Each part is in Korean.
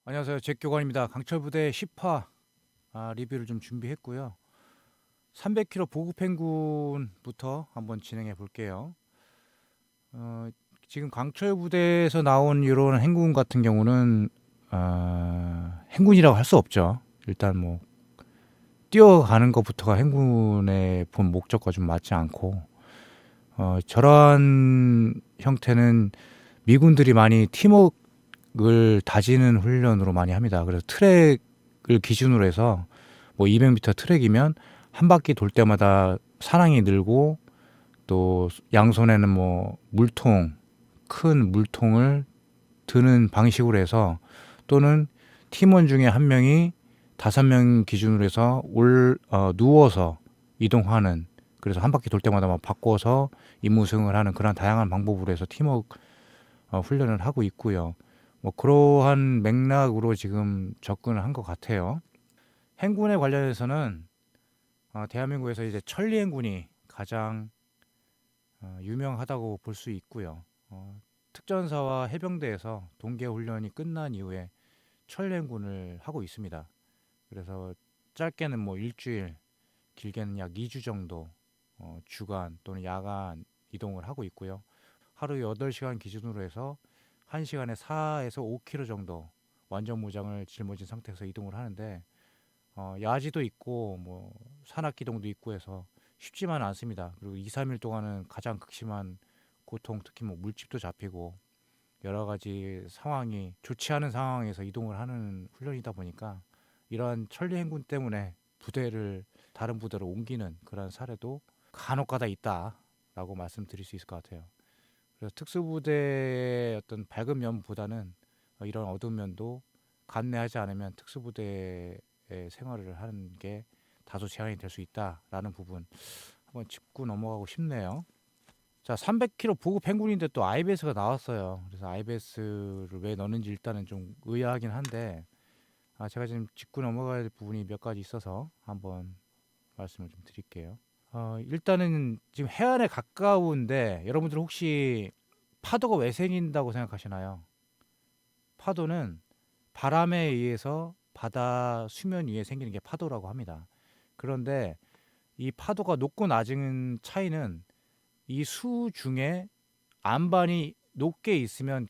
안녕하세요. 잭교관입니다. 강철부대 10화 리뷰를 좀 준비했고요. 300km 보급 행군부터 한번 진행해 볼게요. 지금 강철부대에서 나온 이런 행군 같은 경우는 행군이라고 할 수 없죠. 일단 뭐 뛰어가는 것부터가 행군의 본 목적과 좀 맞지 않고 저러한 형태는 미군들이 많이 팀워크를 다지는 훈련으로 많이 합니다. 그래서 트랙을 기준으로 해서 뭐 200m 트랙이면 한 바퀴 돌 때마다 사랑이 늘고 또 양손에는 뭐 물통, 큰 물통을 드는 방식으로 해서 또는 팀원 중에 한 명이 5명 기준으로 해서 누워서 이동하는, 그래서 한 바퀴 돌 때마다 막 바꿔서 임무 수행을 하는 그런 다양한 방법으로 해서 팀워크 훈련을 하고 있고요. 뭐 그러한 맥락으로 지금 접근을 한 것 같아요. 행군에 관련해서는 대한민국에서 이제 천리 행군이 가장 유명하다고 볼 수 있고요. 특전사와 해병대에서 동계 훈련이 끝난 이후에 천리 행군을 하고 있습니다. 그래서 짧게는 뭐 일주일, 길게는 약 2주 정도 주간 또는 야간 이동을 하고 있고요. 하루 8시간 기준으로 해서 1시간에 4에서 5km 정도 완전 무장을 짊어진 상태에서 이동을 하는데 야지도 있고 뭐 산악기동도 있고 해서 쉽지만 않습니다. 그리고 2, 3일 동안은 가장 극심한 고통, 특히 뭐 물집도 잡히고 여러 가지 상황이 좋지 않은 상황에서 이동을 하는 훈련이다 보니까 이러한 천리 행군 때문에 부대를 다른 부대로 옮기는 그런 사례도 간혹가다 있다라고 말씀드릴 수 있을 것 같아요. 그래서 특수부대의 어떤 밝은 면보다는 이런 어두운 면도 감내하지 않으면 특수부대의 생활을 하는 게 다소 제한이 될 수 있다라는 부분 한번 짚고 넘어가고 싶네요. 자, 300km 보급 행군인데 또 IBS가 나왔어요. 그래서 IBS를 왜 넣는지 일단은 좀 의아하긴 한데 제가 지금 짚고 넘어가야 될 부분이 몇 가지 있어서 한번 말씀을 좀 드릴게요. 일단은 지금 해안에 가까운데 여러분들 혹시 파도가 왜 생긴다고 생각하시나요? 파도는 바람에 의해서 바다 수면 위에 생기는 게 파도라고 합니다. 그런데 이 파도가 높고 낮은 차이는 이 수 중에 안반이 높게 있으면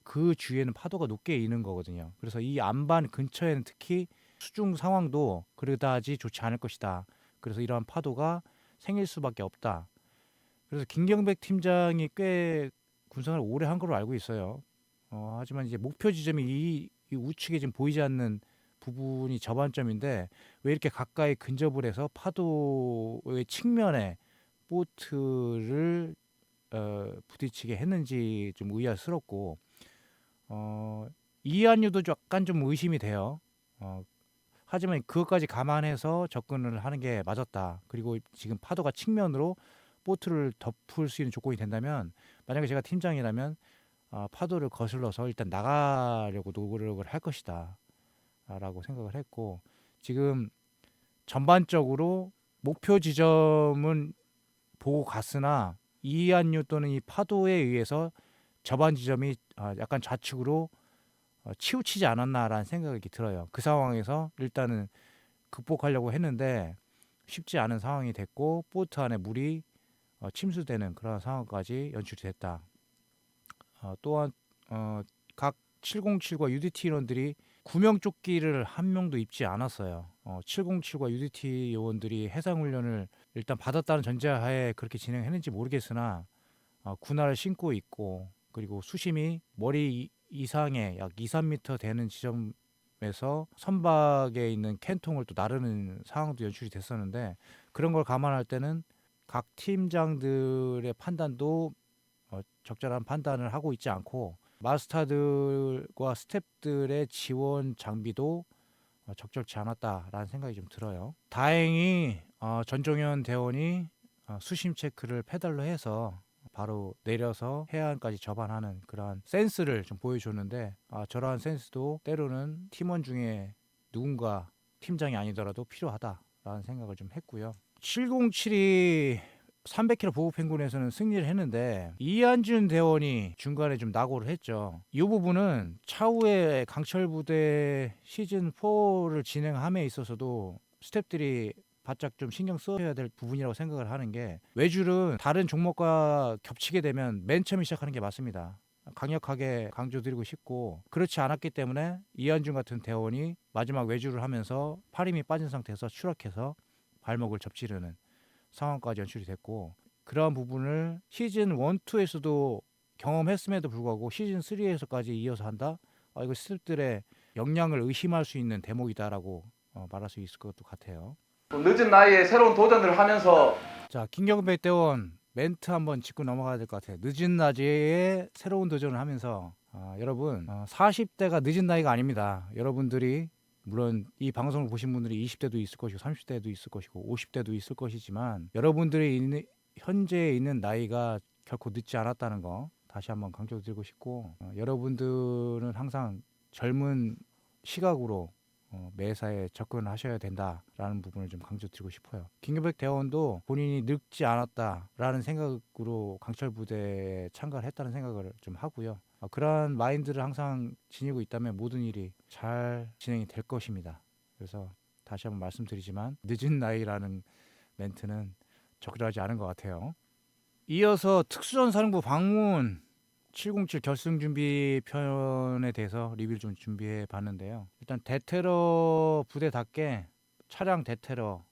그 주위에는 파도가 높게 있는 거거든요. 그래서 이 안반 근처에는 특히 수중 상황도 그다지 좋지 않을 것이다. 그래서 이러한 파도가 생길 수밖에 없다. 그래서 김경백 팀장이 꽤 군생활을 오래 한 걸로 알고 있어요. 하지만 이제 목표 지점이 이 우측에 지금 보이지 않는 부분이 저반점인데 왜 이렇게 가까이 근접을 해서 파도의 측면에 보트를 부딪히게 했는지 좀 의아스럽고 이한유도 약간 좀 의심이 돼요. 어, 하지만 그것까지 감안해서 접근을 하는 게 맞았다. 그리고 지금 파도가 측면으로 보트를 덮을 수 있는 조건이 된다면, 만약에 제가 팀장이라면 파도를 거슬러서 일단 나가려고 노력을 할 것이다 라고 생각을 했고, 지금 전반적으로 목표 지점은 보고 갔으나 이한류 또는 이 파도에 의해서 저반 지점이 약간 좌측으로 치우치지 않았나라는 생각이 들어요. 그 상황에서 일단은 극복하려고 했는데 쉽지 않은 상황이 됐고 보트 안에 물이 침수되는 그런 상황까지 연출이 됐다. 또한 각 707과 UDT 인원들이 구명조끼를 한 명도 입지 않았어요. 707과 UDT 요원들이 해상훈련을 일단 받았다는 전제하에 그렇게 진행했는지 모르겠으나 군화를 신고 있고, 그리고 수심이 머리 이상의 약 2, 3m 되는 지점에서 선박에 있는 캔통을 또 나르는 상황도 연출이 됐었는데, 그런 걸 감안할 때는 각 팀장들의 판단도 적절한 판단을 하고 있지 않고 마스터들과 스태프들의 지원 장비도 적절치 않았다라는 생각이 좀 들어요. 다행히 전종현 대원이 수심 체크를 페달로 해서 바로 내려서 해안까지 접안하는 그러한 센스를 좀 보여줬는데, 저러한 센스도 때로는 팀원 중에 누군가 팀장이 아니더라도 필요하다라는 생각을 좀 했고요. 707이 300km 보호 펭귄에서는 승리를 했는데 이한준 대원이 중간에 좀 낙오를 했죠. 이 부분은 차후에 강철 부대 시즌 4를 진행함에 있어서도 스태프들이 바짝 좀 신경 써야 될 부분이라고 생각을 하는 게, 외줄은 다른 종목과 겹치게 되면 맨 처음에 시작하는 게 맞습니다. 강력하게 강조드리고 싶고, 그렇지 않았기 때문에 이한준 같은 대원이 마지막 외줄을 하면서 팔 힘이 빠진 상태에서 추락해서 발목을 접지르는 상황까지 연출이 됐고, 그러한 부분을 시즌 1, 2에서도 경험했음에도 불구하고 시즌 3에서까지 이어서 한다? 이거 스태프들의 역량을 의심할 수 있는 대목이다라고 말할 수 있을 것 같아요. 늦은 나이에 새로운 도전을 하면서 자, 김경배 대원 멘트 한번 짚고 넘어가야 될 것 같아요. 늦은 나이에 새로운 도전을 하면서, 여러분, 40대가 늦은 나이가 아닙니다. 여러분들이 물론 이 방송을 보신 분들이 20대도 있을 것이고 30대도 있을 것이고 50대도 있을 것이지만, 여러분들이 현재 있는 나이가 결코 늦지 않았다는 거 다시 한번 강조드리고 싶고, 여러분들은 항상 젊은 시각으로 매사에 접근하셔야 된다라는 부분을 좀 강조드리고 싶어요. 김경백 대원도 본인이 늙지 않았다라는 생각으로 강철 부대에 참가를 했다는 생각을 좀 하고요. 그러한 마인드를 항상 지니고 있다면 모든 일이 잘 진행이 될 것입니다. 그래서 다시 한번 말씀드리지만 늦은 나이라는 멘트는 적절하지 않은 것 같아요. 이어서 특수전사령부 방문 707 결승 준비 편에 대해서 리뷰를 좀 준비해 봤는데요. 일단 대테러 부대답게 차량 대테러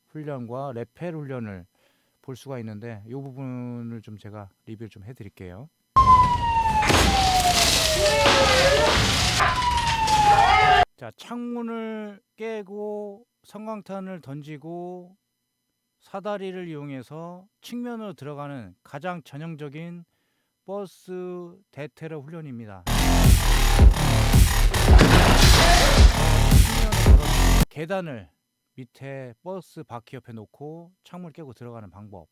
훈련과 레펠 훈련을 볼 수가 있는데, 이 부분을 좀 제가 리뷰를 좀 해드릴게요. 자, 창문을 깨고 성광탄을 던지고 사다리를 이용해서 측면으로 들어가는 가장 전형적인 버스 대테러 훈련입니다. 계단을 밑에 버스 바퀴 옆에 놓고 창문을 깨고 들어가는 방법.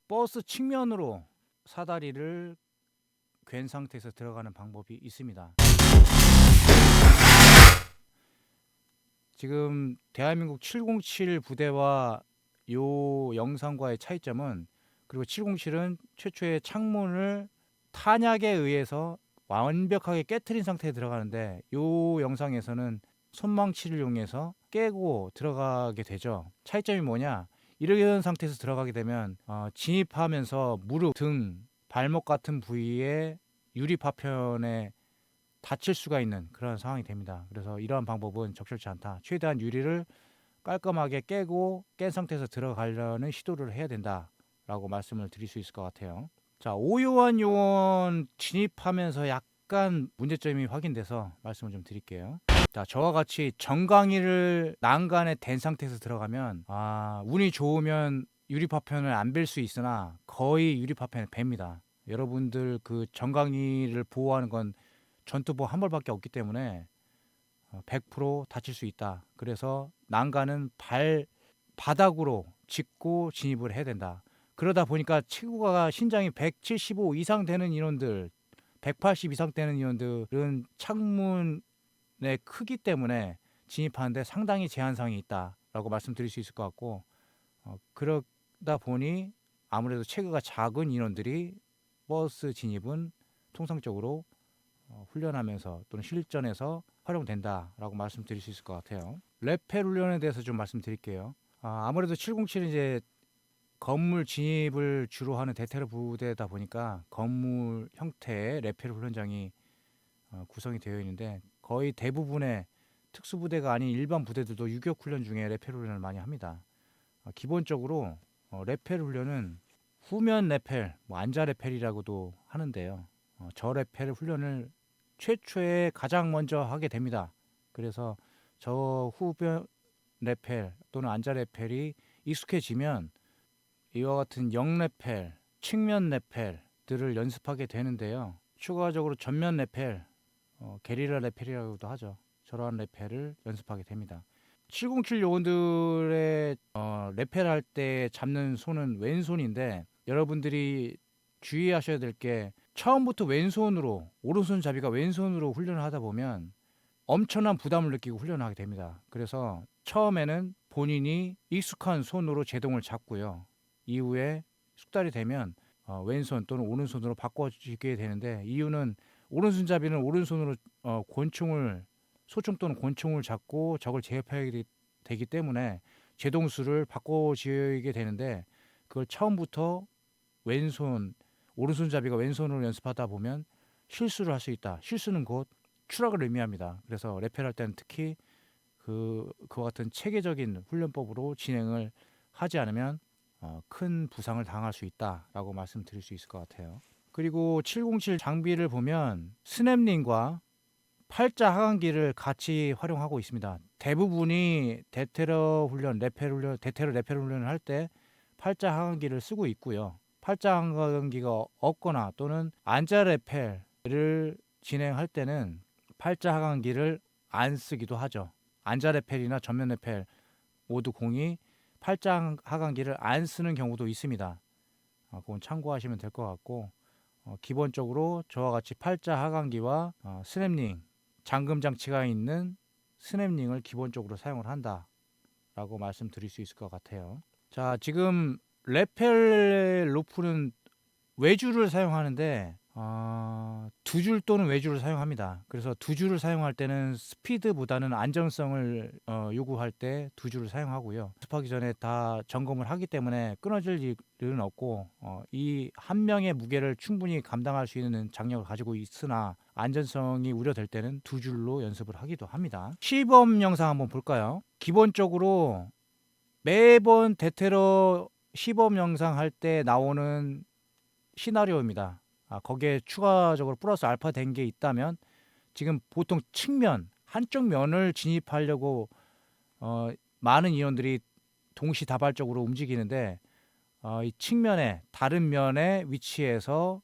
버스 측면으로 사다리를 괜 상태에서 들어가는 방법이 있습니다. 지금 대한민국 707 부대와 요 영상과의 차이점은, 그리고 707은 최초의 창문을 탄약에 의해서 완벽하게 깨트린 상태에 들어가는데, 요 영상에서는 손망치를 이용해서 깨고 들어가게 되죠. 차이점이 뭐냐? 이런 상태에서 들어가게 되면 진입하면서 무릎, 등, 발목 같은 부위에 유리 파편에 다칠 수가 있는 그런 상황이 됩니다. 그래서 이러한 방법은 적절치 않다. 최대한 유리를 깔끔하게 깨고 깬 상태에서 들어가려는 시도를 해야 된다라고 말씀을 드릴 수 있을 것 같아요. 자, 오요한 요원 진입하면서 약간 문제점이 확인돼서 말씀을 좀 드릴게요. 자, 저와 같이 정강이를 난간에 댄 상태에서 들어가면, 운이 좋으면 유리 파편을 안 벨 수 있으나 거의 유리 파편을 벨니다. 여러분들 그 정강이를 보호하는 건 전투복 한 벌밖에 없기 때문에 100% 다칠 수 있다. 그래서 난간은 바닥으로 짚고 진입을 해야 된다. 그러다 보니까 체구가 신장이 175 이상 되는 인원들, 180 이상 되는 인원들은 창문의 크기 때문에 진입하는데 상당히 제한상이 있다라고 말씀드릴 수 있을 것 같고, 그러다 보니 아무래도 체구가 작은 인원들이 버스 진입은 통상적으로 훈련하면서 또는 실전에서 활용된다라고 말씀드릴 수 있을 것 같아요. 레펠 훈련에 대해서 좀 말씀드릴게요. 아무래도 707은 이제 건물 진입을 주로 하는 대테러 부대다 보니까 건물 형태의 레펠 훈련장이 구성이 되어 있는데, 거의 대부분의 특수부대가 아닌 일반 부대들도 유격 훈련 중에 레펠 훈련을 많이 합니다. 기본적으로 레펠 훈련은 후면 레펠, 안자 레펠이라고도 하는데요. 저 레펠 훈련을 최초에 가장 먼저 하게 됩니다. 그래서 저 후면 레펠 또는 안자 레펠이 익숙해지면 이와 같은 영 레펠, 측면 레펠들을 연습하게 되는데요. 추가적으로 전면 레펠, 게리라 레펠이라고도 하죠. 저러한 레펠을 연습하게 됩니다. 707 요원들의 레펠할 때 잡는 손은 왼손인데, 여러분들이 주의하셔야 될 게, 처음부터 왼손으로, 오른손 잡이가 왼손으로 훈련을 하다 보면 엄청난 부담을 느끼고 훈련을 하게 됩니다. 그래서 처음에는 본인이 익숙한 손으로 제동을 잡고요. 이후에 숙달이 되면 왼손 또는 오른손으로 바꿔주게 되는데, 이유는 오른손잡이는 오른손으로 소총 또는 권총을 잡고 적을 제압하게 되기 때문에 제동수를 바꿔지게 되는데, 그걸 처음부터 오른손잡이가 왼손으로 연습하다 보면 실수를 할 수 있다. 실수는 곧 추락을 의미합니다. 그래서 레펠 할 때는 특히 그와 같은 체계적인 훈련법으로 진행을 하지 않으면 큰 부상을 당할 수 있다라고 말씀드릴 수 있을 것 같아요. 그리고 707 장비를 보면 스냅링과 팔자 하강기를 같이 활용하고 있습니다. 대부분이 대테러 레펠 훈련을 할 때 팔자 하강기를 쓰고 있고요. 팔자 하강기가 없거나 또는 안자 레펠을 진행할 때는 팔자 하강기를 안 쓰기도 하죠. 안자 레펠이나 전면 레펠 모두 공이 팔자 하강기를 안 쓰는 경우도 있습니다. 그건 참고하시면 될 것 같고, 기본적으로 저와 같이 팔자 하강기와 스냅링, 잠금 장치가 있는 스냅링을 기본적으로 사용을 한다라고 말씀드릴 수 있을 것 같아요. 자, 지금 레펠 로프는 외주를 사용하는데 두 줄 또는 외주를 사용합니다. 그래서 두 줄을 사용할 때는 스피드보다는 안정성을 요구할 때 두 줄을 사용하고요. 연습하기 전에 다 점검을 하기 때문에 끊어질 일은 없고, 이 한 명의 무게를 충분히 감당할 수 있는 장력을 가지고 있으나 안전성이 우려될 때는 두 줄로 연습을 하기도 합니다. 시범 영상 한번 볼까요? 기본적으로 매번 대테러 시범 영상 할 때 나오는 시나리오입니다. 거기에 추가적으로 플러스 알파 된 게 있다면, 지금 보통 한쪽 면을 진입하려고 많은 인원들이 동시다발적으로 움직이는데, 이 측면에 다른 면의 위치에서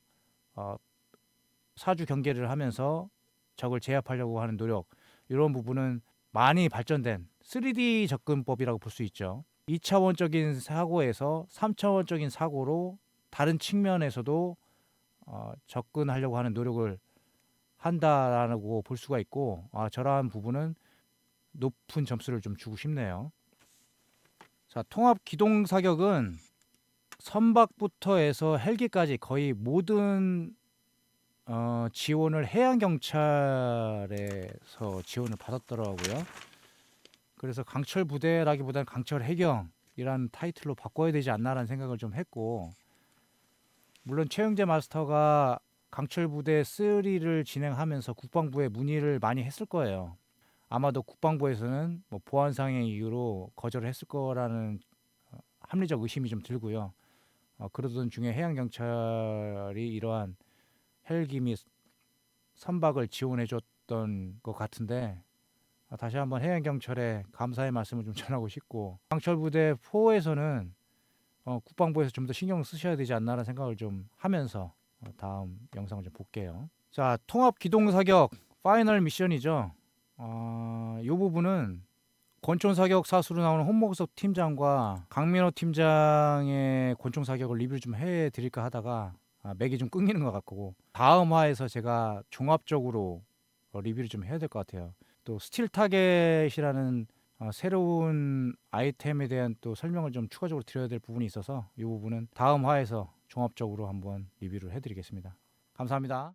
사주 경계를 하면서 적을 제압하려고 하는 노력, 이런 부분은 많이 발전된 3D 접근법이라고 볼 수 있죠. 2차원적인 사고에서 3차원적인 사고로 다른 측면에서도 접근하려고 하는 노력을 한다라고 볼 수가 있고, 저러한 부분은 높은 점수를 좀 주고 싶네요. 자, 통합 기동 사격은 선박부터 해서 헬기까지 거의 모든 지원을 해양 경찰에서 지원을 받았더라고요. 그래서 강철 부대라기보다는 강철 해경이라는 타이틀로 바꿔야 되지 않나라는 생각을 좀 했고, 물론 최영재 마스터가 강철 부대 3를 진행하면서 국방부에 문의를 많이 했을 거예요. 아마도 국방부에서는 보안상의 이유로 거절을 했을 거라는 합리적 의심이 좀 들고요. 그러던 중에 해양 경찰이 이러한 헬기 및 선박을 지원해 줬던 것 같은데, 다시 한번 해양 경찰에 감사의 말씀을 좀 전하고 싶고, 강철 부대 4에서는 국방부에서 좀 더 신경 쓰셔야 되지 않나라는 생각을 좀 하면서 다음 영상을 좀 볼게요. 자, 통합 기동 사격 파이널 미션이죠. 이 부분은 권총 사격 사수로 나오는 홍목석 팀장과 강민호 팀장의 권총 사격을 리뷰를 좀 해드릴까 하다가 맥이 좀 끊기는 것 같고, 다음 화에서 제가 종합적으로 리뷰를 좀 해야 될 것 같아요. 또 스틸 타겟이라는 새로운 아이템에 대한 또 설명을 좀 추가적으로 드려야 될 부분이 있어서, 이 부분은 다음 화에서 종합적으로 한번 리뷰를 해드리겠습니다. 감사합니다.